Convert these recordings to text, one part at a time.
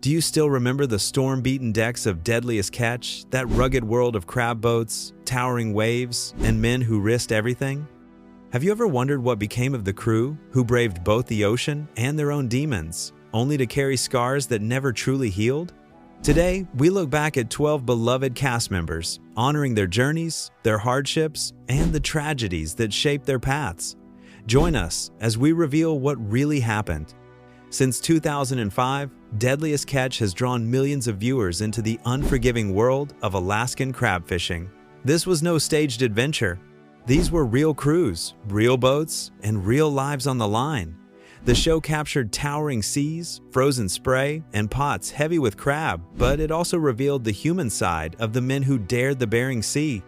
Do you still remember the storm-beaten decks of Deadliest Catch, that rugged world of crab boats, towering waves, and men who risked everything? Have you ever wondered what became of the crew who braved both the ocean and their own demons, only to carry scars that never truly healed? Today, we look back at 12 beloved cast members, honoring their journeys, their hardships, and the tragedies that shaped their paths. Join us as we reveal what really happened. Since 2005, Deadliest Catch has drawn millions of viewers into the unforgiving world of Alaskan crab fishing. This was no staged adventure. These were real crews, real boats, and real lives on the line. The show captured towering seas, frozen spray, and pots heavy with crab, but it also revealed the human side of the men who dared the Bering Sea.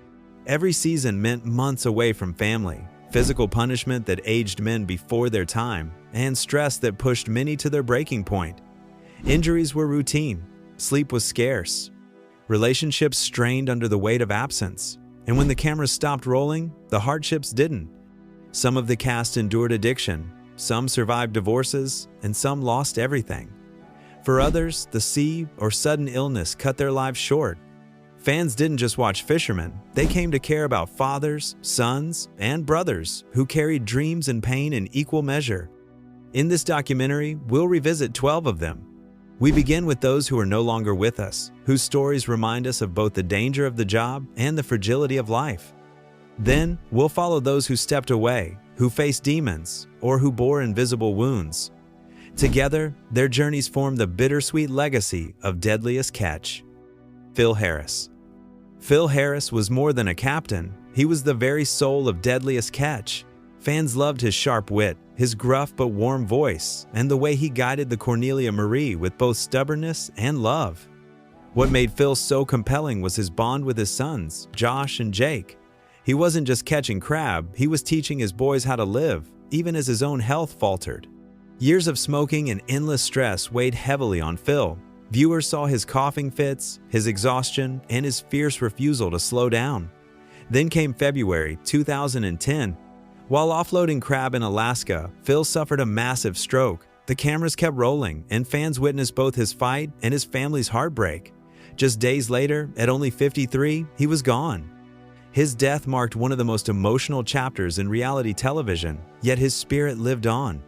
Every season meant months away from family, physical punishment that aged men before their time, and stress that pushed many to their breaking point. Injuries were routine, sleep was scarce, relationships strained under the weight of absence, and when the cameras stopped rolling, the hardships didn't. Some of the cast endured addiction, some survived divorces, and some lost everything. For others, the sea or sudden illness cut their lives short. Fans didn't just watch fishermen, they came to care about fathers, sons, and brothers who carried dreams and pain in equal measure. In this documentary, we'll revisit 12 of them. We begin with those who are no longer with us, whose stories remind us of both the danger of the job and the fragility of life. Then, we'll follow those who stepped away, who faced demons, or who bore invisible wounds. Together, their journeys form the bittersweet legacy of Deadliest Catch. Phil Harris. Phil Harris was more than a captain, he was the very soul of Deadliest Catch. Fans loved his sharp wit, his gruff but warm voice, and the way he guided the Cornelia Marie with both stubbornness and love. What made Phil so compelling was his bond with his sons, Josh and Jake. He wasn't just catching crab, he was teaching his boys how to live, even as his own health faltered. Years of smoking and endless stress weighed heavily on Phil. Viewers saw his coughing fits, his exhaustion, and his fierce refusal to slow down. Then came February 2010. While offloading crab in Alaska, Phil suffered a massive stroke. The cameras kept rolling, and fans witnessed both his fight and his family's heartbreak. Just days later, at only 53, he was gone. His death marked one of the most emotional chapters in reality television, yet his spirit lived on.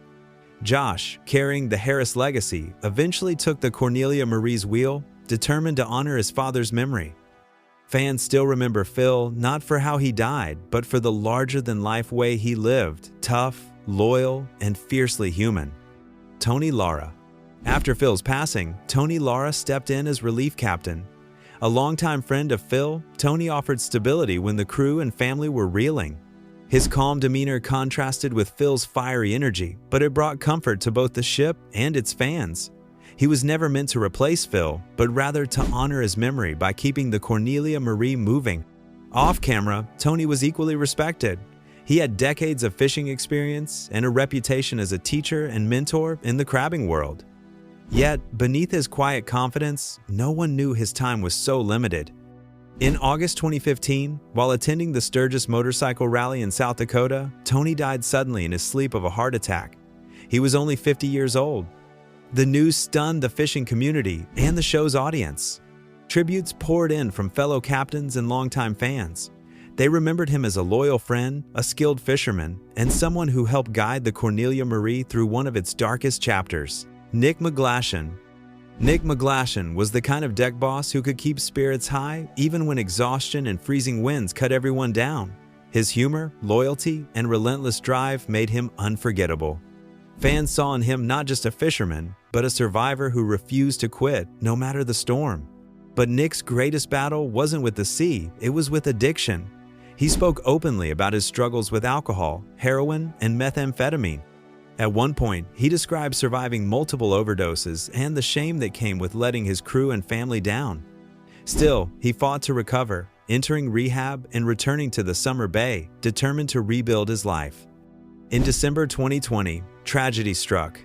Josh, carrying the Harris legacy, eventually took the Cornelia Marie's wheel, determined to honor his father's memory. Fans still remember Phil not for how he died, but for the larger-than-life way he lived, tough, loyal, and fiercely human. Tony Lara. After Phil's passing, Tony Lara stepped in as relief captain. A longtime friend of Phil, Tony offered stability when the crew and family were reeling. His calm demeanor contrasted with Phil's fiery energy, but it brought comfort to both the ship and its fans. He was never meant to replace Phil, but rather to honor his memory by keeping the Cornelia Marie moving. Off-camera, Tony was equally respected. He had decades of fishing experience and a reputation as a teacher and mentor in the crabbing world. Yet, beneath his quiet confidence, no one knew his time was so limited. In August 2015, while attending the Sturgis motorcycle rally in South Dakota, Tony died suddenly in his sleep of a heart attack. He was only 50 years old. The news stunned the fishing community and the show's audience. Tributes poured in from fellow captains and longtime fans. They remembered him as a loyal friend, a skilled fisherman, and someone who helped guide the Cornelia Marie through one of its darkest chapters. Nick McGlashan. Nick McGlashan was the kind of deck boss who could keep spirits high even when exhaustion and freezing winds cut everyone down. His humor, loyalty, and relentless drive made him unforgettable. Fans saw in him not just a fisherman, but a survivor who refused to quit, no matter the storm. But Nick's greatest battle wasn't with the sea, it was with addiction. He spoke openly about his struggles with alcohol, heroin, and methamphetamine. At one point, he described surviving multiple overdoses and the shame that came with letting his crew and family down. Still, he fought to recover, entering rehab and returning to the Summer Bay, determined to rebuild his life. In December 2020, tragedy struck.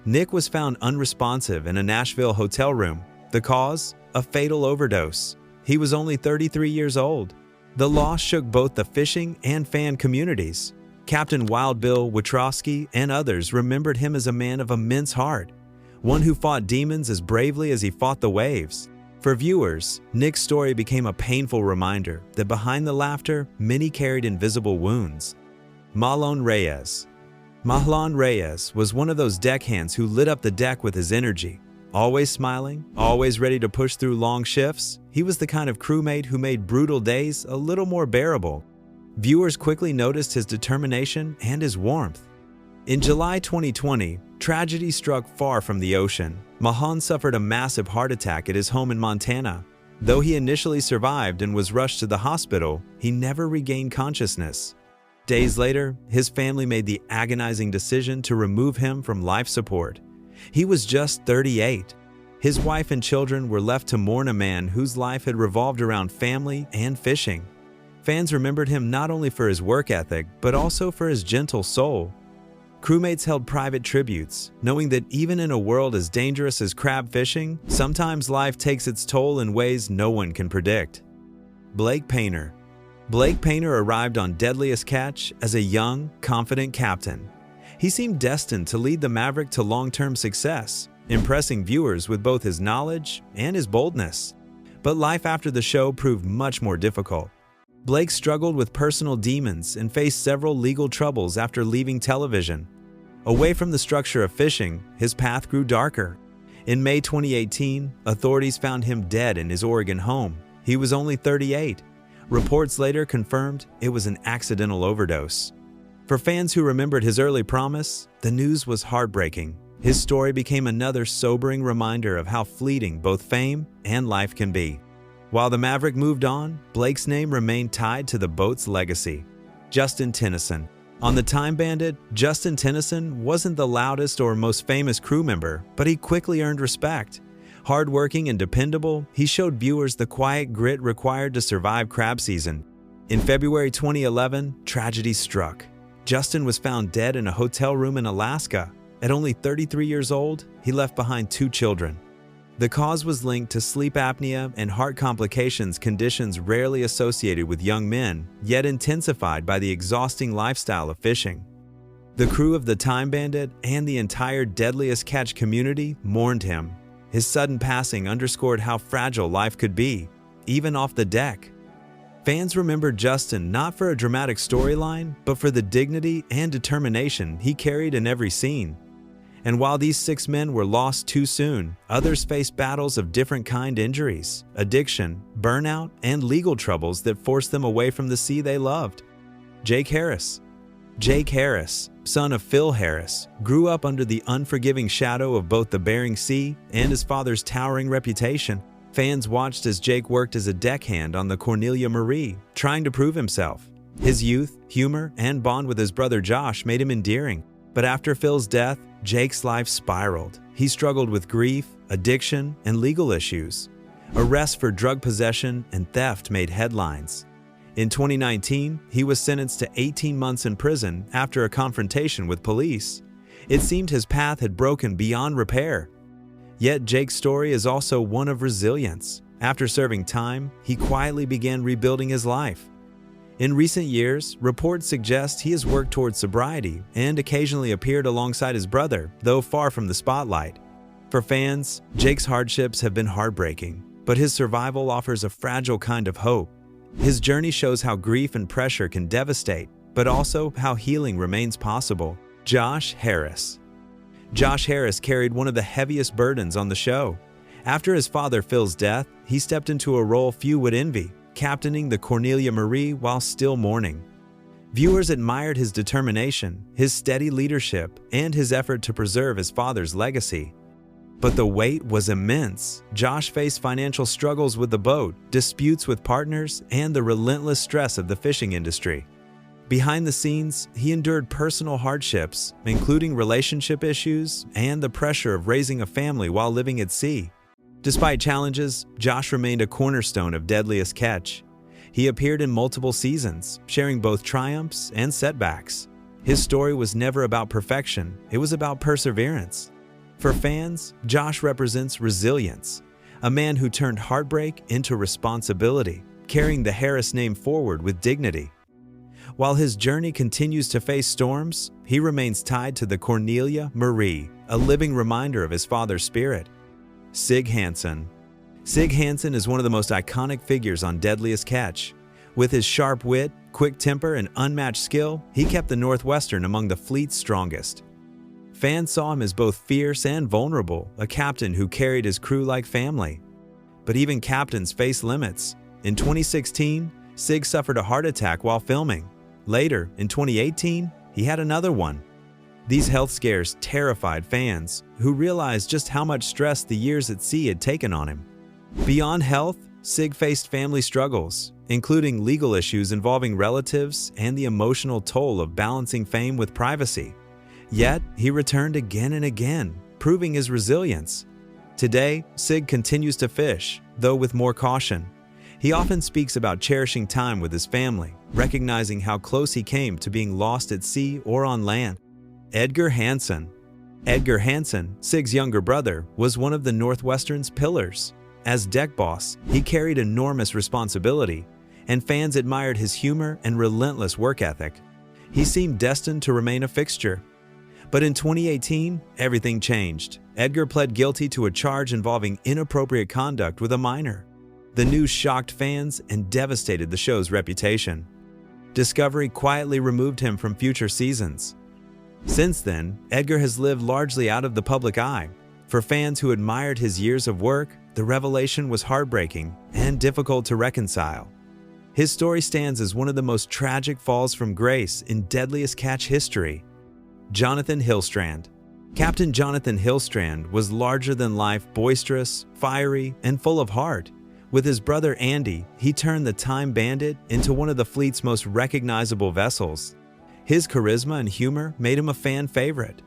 Nick was found unresponsive in a Nashville hotel room. The cause? A fatal overdose. He was only 33 years old. The loss shook both the fishing and fan communities. Captain Wild Bill Witrowski and others remembered him as a man of immense heart. one who fought demons as bravely as he fought the waves. For viewers, Nick's story became a painful reminder that behind the laughter, many carried invisible wounds. Mahlon Reyes. Mahlon Reyes was one of those deckhands who lit up the deck with his energy. Always smiling, always ready to push through long shifts, he was the kind of crewmate who made brutal days a little more bearable. Viewers quickly noticed his determination and his warmth. In July 2020, tragedy struck far from the ocean. Mahlon suffered a massive heart attack at his home in Montana. Though he initially survived and was rushed to the hospital, he never regained consciousness. Days later, his family made the agonizing decision to remove him from life support. He was just 38. His wife and children were left to mourn a man whose life had revolved around family and fishing. Fans remembered him not only for his work ethic, but also for his gentle soul. Crewmates held private tributes, knowing that even in a world as dangerous as crab fishing, sometimes life takes its toll in ways no one can predict. Blake Painter. Blake Painter arrived on Deadliest Catch as a young, confident captain. He seemed destined to lead the Maverick to long-term success, impressing viewers with both his knowledge and his boldness. But life after the show proved much more difficult. Blake struggled with personal demons and faced several legal troubles after leaving television. Away from the structure of fishing, his path grew darker. In May 2018, authorities found him dead in his Oregon home. He was only 38. Reports later confirmed it was an accidental overdose. For fans who remembered his early promise, the news was heartbreaking. His story became another sobering reminder of how fleeting both fame and life can be. While the Maverick moved on, Blake's name remained tied to the boat's legacy. Justin Tennison. On the Time Bandit, Justin Tennison wasn't the loudest or most famous crew member, but he quickly earned respect. Hardworking and dependable, he showed viewers the quiet grit required to survive crab season. In February 2011, tragedy struck. Justin was found dead in a hotel room in Alaska. At only 33 years old, he left behind 2 children. The cause was linked to sleep apnea and heart complications, conditions rarely associated with young men, yet intensified by the exhausting lifestyle of fishing. The crew of the Time Bandit and the entire Deadliest Catch community mourned him. His sudden passing underscored how fragile life could be, even off the deck. Fans remembered Justin not for a dramatic storyline, but for the dignity and determination he carried in every scene. And while these 6 men were lost too soon, others faced battles of different injuries, addiction, burnout, and legal troubles that forced them away from the sea they loved. Jake Harris. Jake Harris, son of Phil Harris, grew up under the unforgiving shadow of both the Bering Sea and his father's towering reputation. Fans watched as Jake worked as a deckhand on the Cornelia Marie, trying to prove himself. His youth, humor, and bond with his brother Josh made him endearing. But after Phil's death, Jake's life spiraled. He struggled with grief, addiction, and legal issues. Arrests for drug possession and theft made headlines. In 2019, he was sentenced to 18 months in prison after a confrontation with police. It seemed his path had broken beyond repair. Yet Jake's story is also one of resilience. After serving time, he quietly began rebuilding his life. In recent years, reports suggest he has worked towards sobriety and occasionally appeared alongside his brother, though far from the spotlight. For fans, Jake's hardships have been heartbreaking, but his survival offers a fragile kind of hope. His journey shows how grief and pressure can devastate, but also how healing remains possible. Josh Harris. Josh Harris carried one of the heaviest burdens on the show. After his father Phil's death, he stepped into a role few would envy, captaining the Cornelia Marie while still mourning. Viewers admired his determination, his steady leadership, and his effort to preserve his father's legacy. But the weight was immense. Josh faced financial struggles with the boat, disputes with partners, and the relentless stress of the fishing industry. Behind the scenes, he endured personal hardships, including relationship issues and the pressure of raising a family while living at sea. Despite challenges, Josh remained a cornerstone of Deadliest Catch. He appeared in multiple seasons, sharing both triumphs and setbacks. His story was never about perfection, it was about perseverance. For fans, Josh represents resilience, a man who turned heartbreak into responsibility, carrying the Harris name forward with dignity. While his journey continues to face storms, he remains tied to the Cornelia Marie, a living reminder of his father's spirit. Sig Hansen. Sig Hansen is one of the most iconic figures on Deadliest Catch. With his sharp wit, quick temper, and unmatched skill, he kept the Northwestern among the fleet's strongest. Fans saw him as both fierce and vulnerable, a captain who carried his crew like family. But even captains face limits. In 2016, Sig suffered a heart attack while filming. Later, in 2018, he had another one. These health scares terrified fans, who realized just how much stress the years at sea had taken on him. Beyond health, Sig faced family struggles, including legal issues involving relatives and the emotional toll of balancing fame with privacy. Yet, he returned again and again, proving his resilience. Today, Sig continues to fish, though with more caution. He often speaks about cherishing time with his family, recognizing how close he came to being lost at sea or on land. Edgar Hansen. Edgar Hansen, Sig's younger brother, was one of the Northwestern's pillars. As deck boss, he carried enormous responsibility, and fans admired his humor and relentless work ethic. He seemed destined to remain a fixture. But in 2018, everything changed. Edgar pled guilty to a charge involving inappropriate conduct with a minor. The news shocked fans and devastated the show's reputation. Discovery quietly removed him from future seasons. Since then, Edgar has lived largely out of the public eye. For fans who admired his years of work, the revelation was heartbreaking and difficult to reconcile. His story stands as one of the most tragic falls from grace in Deadliest Catch history. Jonathan Hilstrand. Captain Jonathan Hilstrand was larger-than-life, boisterous, fiery, and full of heart. With his brother Andy, he turned the Time Bandit into one of the fleet's most recognizable vessels. His charisma and humor made him a fan favorite.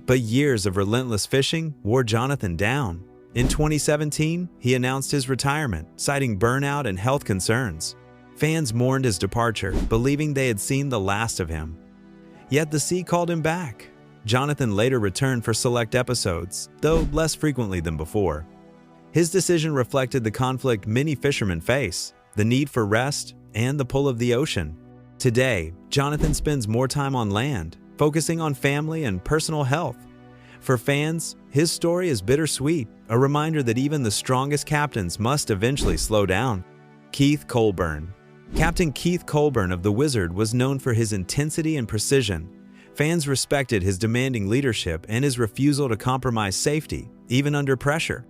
But years of relentless fishing wore Jonathan down. In 2017, he announced his retirement, citing burnout and health concerns. Fans mourned his departure, believing they had seen the last of him. Yet the sea called him back. Jonathan later returned for select episodes, though less frequently than before. His decision reflected the conflict many fishermen face, the need for rest, and the pull of the ocean. Today, Jonathan spends more time on land, focusing on family and personal health. For fans, his story is bittersweet, a reminder that even the strongest captains must eventually slow down. Keith Coburn. Captain Keith Coburn of the Wizard was known for his intensity and precision. Fans respected his demanding leadership and his refusal to compromise safety, even under pressure.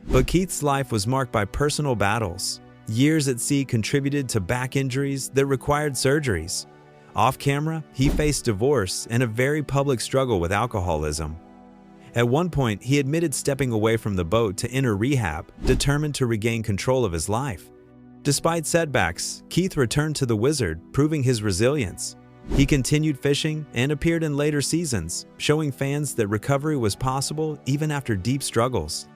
But Keith's life was marked by personal battles. Years at sea contributed to back injuries that required surgeries. Off-camera, he faced divorce and a very public struggle with alcoholism. At one point, he admitted stepping away from the boat to enter rehab, determined to regain control of his life. Despite setbacks, Keith returned to the Wizard, proving his resilience. He continued fishing and appeared in later seasons, showing fans that recovery was possible even after deep struggles.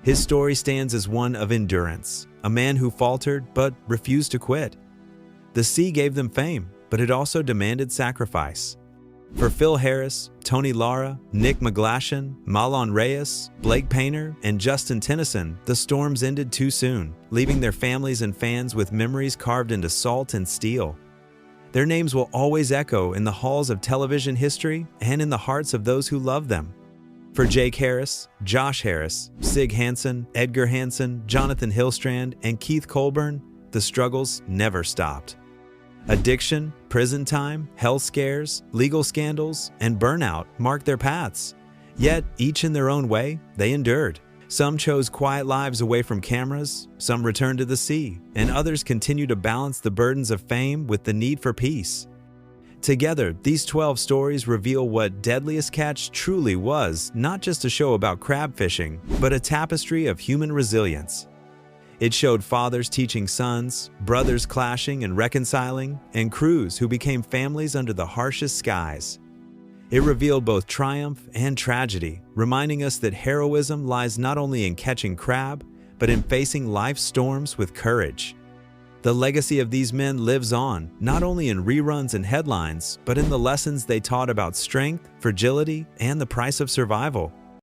His story stands as one of endurance, a man who faltered but refused to quit. The sea gave them fame, but it also demanded sacrifice. For Phil Harris, Tony Lara, Nick McGlashan, Mahlon Reyes, Blake Painter, and Justin Tennison, the storms ended too soon, leaving their families and fans with memories carved into salt and steel. Their names will always echo in the halls of television history and in the hearts of those who love them. For Jake Harris, Josh Harris, Sig Hansen, Edgar Hansen, Jonathan Hilstrand, and Keith Coburn, the struggles never stopped. Addiction, prison time, health scares, legal scandals, and burnout marked their paths. Yet, each in their own way, they endured. Some chose quiet lives away from cameras, some returned to the sea, and others continued to balance the burdens of fame with the need for peace. Together, these 12 stories reveal what Deadliest Catch truly was, not just a show about crab fishing, but a tapestry of human resilience. It showed fathers teaching sons, brothers clashing and reconciling, and crews who became families under the harshest skies. It revealed both triumph and tragedy, reminding us that heroism lies not only in catching crab, but in facing life's storms with courage. The legacy of these men lives on, not only in reruns and headlines, but in the lessons they taught about strength, fragility, and the price of survival.